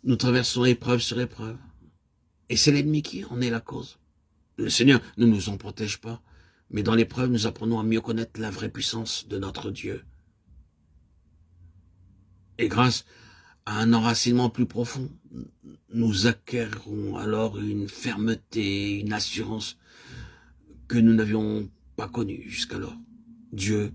Nous traversons épreuve sur épreuve. Et c'est l'ennemi qui en est la cause. Le Seigneur ne nous en protège pas. Mais dans l'épreuve, nous apprenons à mieux connaître la vraie puissance de notre Dieu. Et grâce à un enracinement plus profond, nous acquérons alors une fermeté, une assurance que nous n'avions pas connue jusqu'alors. Dieu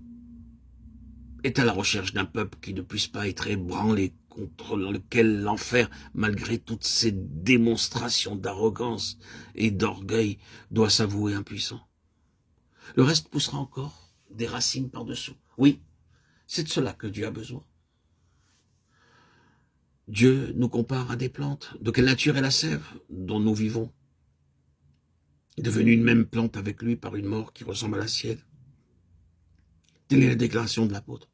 est à la recherche d'un peuple qui ne puisse pas être ébranlé, contre lequel l'enfer, malgré toutes ces démonstrations d'arrogance et d'orgueil, doit s'avouer impuissant. Le reste poussera encore des racines par-dessous. Oui, c'est de cela que Dieu a besoin. Dieu nous compare à des plantes. De quelle nature est la sève dont nous vivons? Devenue une même plante avec lui par une mort qui ressemble à la sienne. Telle est la déclaration de l'apôtre.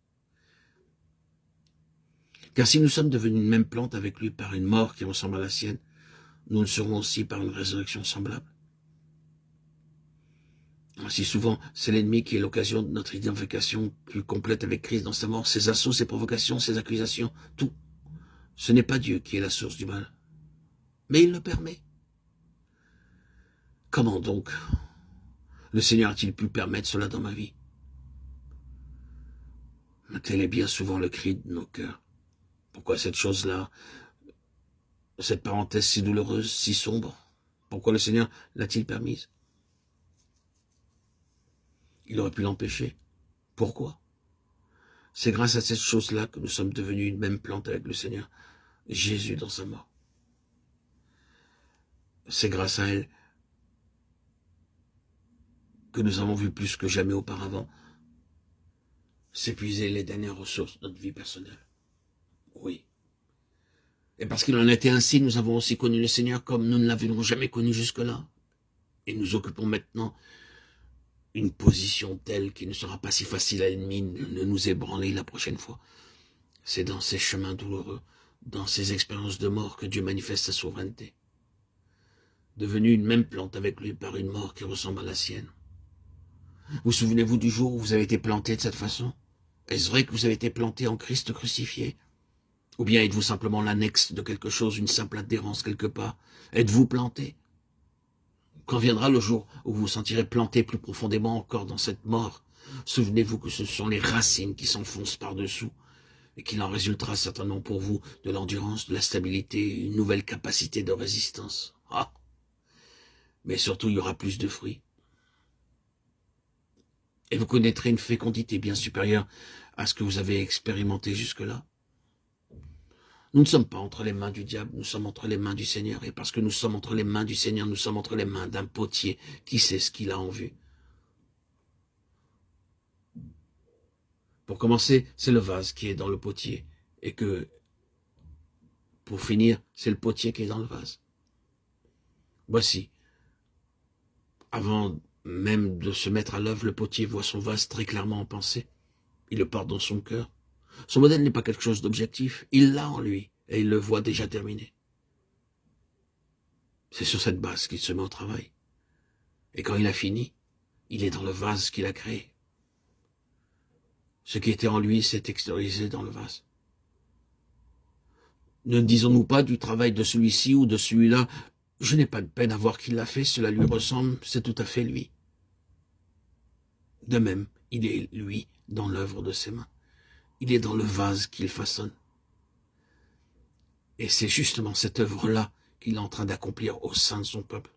Car si nous sommes devenus une même plante avec lui par une mort qui ressemble à la sienne, nous le serons aussi par une résurrection semblable. Si souvent, c'est l'ennemi qui est l'occasion de notre identification plus complète avec Christ dans sa mort, ses assauts, ses provocations, ses accusations, tout. Ce n'est pas Dieu qui est la source du mal, mais il le permet. Comment donc le Seigneur a-t-il pu permettre cela dans ma vie? Tel est bien souvent le cri de nos cœurs. Pourquoi cette chose-là, cette parenthèse si douloureuse, si sombre? Pourquoi le Seigneur l'a-t-il permise? Il aurait pu l'empêcher. Pourquoi? C'est grâce à cette chose-là que nous sommes devenus une même plante avec le Seigneur, Jésus dans sa mort. C'est grâce à elle que nous avons vu plus que jamais auparavant s'épuiser les dernières ressources de notre vie personnelle. Oui. Et parce qu'il en était ainsi, nous avons aussi connu le Seigneur comme nous ne l'avions jamais connu jusque-là. Et nous occupons maintenant une position telle qu'il ne sera pas si facile à l'ennemi de nous ébranler la prochaine fois. C'est dans ces chemins douloureux, dans ces expériences de mort que Dieu manifeste sa souveraineté. Devenu une même plante avec lui par une mort qui ressemble à la sienne. Vous souvenez-vous du jour où vous avez été planté de cette façon? Est-ce vrai que vous avez été planté en Christ crucifié? Ou bien êtes-vous simplement l'annexe de quelque chose, une simple adhérence quelque part? Êtes-vous planté? Quand viendra le jour où vous vous sentirez planté plus profondément encore dans cette mort, souvenez-vous que ce sont les racines qui s'enfoncent par-dessous et qu'il en résultera certainement pour vous de l'endurance, de la stabilité, une nouvelle capacité de résistance. Ah! Mais surtout, il y aura plus de fruits. Et vous connaîtrez une fécondité bien supérieure à ce que vous avez expérimenté jusque-là. Nous ne sommes pas entre les mains du diable, nous sommes entre les mains du Seigneur. Et parce que nous sommes entre les mains du Seigneur, nous sommes entre les mains d'un potier qui sait ce qu'il a en vue. Pour commencer, c'est le vase qui est dans le potier. Et que, pour finir, c'est le potier qui est dans le vase. Voici, avant même de se mettre à l'œuvre, le potier voit son vase très clairement en pensée. Il le porte dans son cœur. Son modèle n'est pas quelque chose d'objectif. Il l'a en lui et il le voit déjà terminé. C'est sur cette base qu'il se met au travail. Et quand il a fini, il est dans le vase qu'il a créé. Ce qui était en lui s'est extériorisé dans le vase. Ne disons-nous pas du travail de celui-ci ou de celui-là, je n'ai pas de peine à voir qu'il l'a fait, cela lui ressemble, c'est tout à fait lui. De même, il est lui dans l'œuvre de ses mains. Il est dans le vase qu'il façonne. Et c'est justement cette œuvre-là qu'il est en train d'accomplir au sein de son peuple.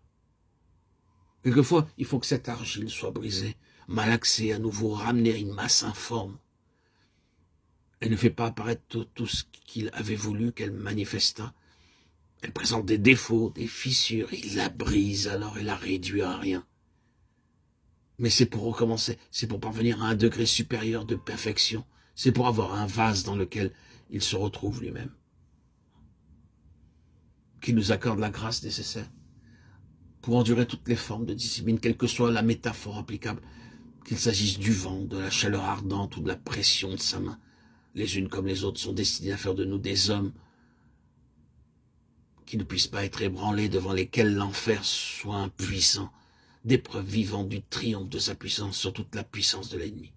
Quelquefois, il faut que cette argile soit brisée, malaxée, à nouveau ramenée à une masse informe. Elle ne fait pas apparaître tout ce qu'il avait voulu qu'elle manifestât. Elle présente des défauts, des fissures, il la brise alors et la réduit à rien. Mais c'est pour recommencer, c'est pour parvenir à un degré supérieur de perfection. C'est pour avoir un vase dans lequel il se retrouve lui-même. Qui nous accorde la grâce nécessaire pour endurer toutes les formes de discipline, quelle que soit la métaphore applicable, qu'il s'agisse du vent, de la chaleur ardente ou de la pression de sa main. Les unes comme les autres sont destinées à faire de nous des hommes qui ne puissent pas être ébranlés, devant lesquels l'enfer soit impuissant, des preuves vivantes du triomphe de sa puissance sur toute la puissance de l'ennemi.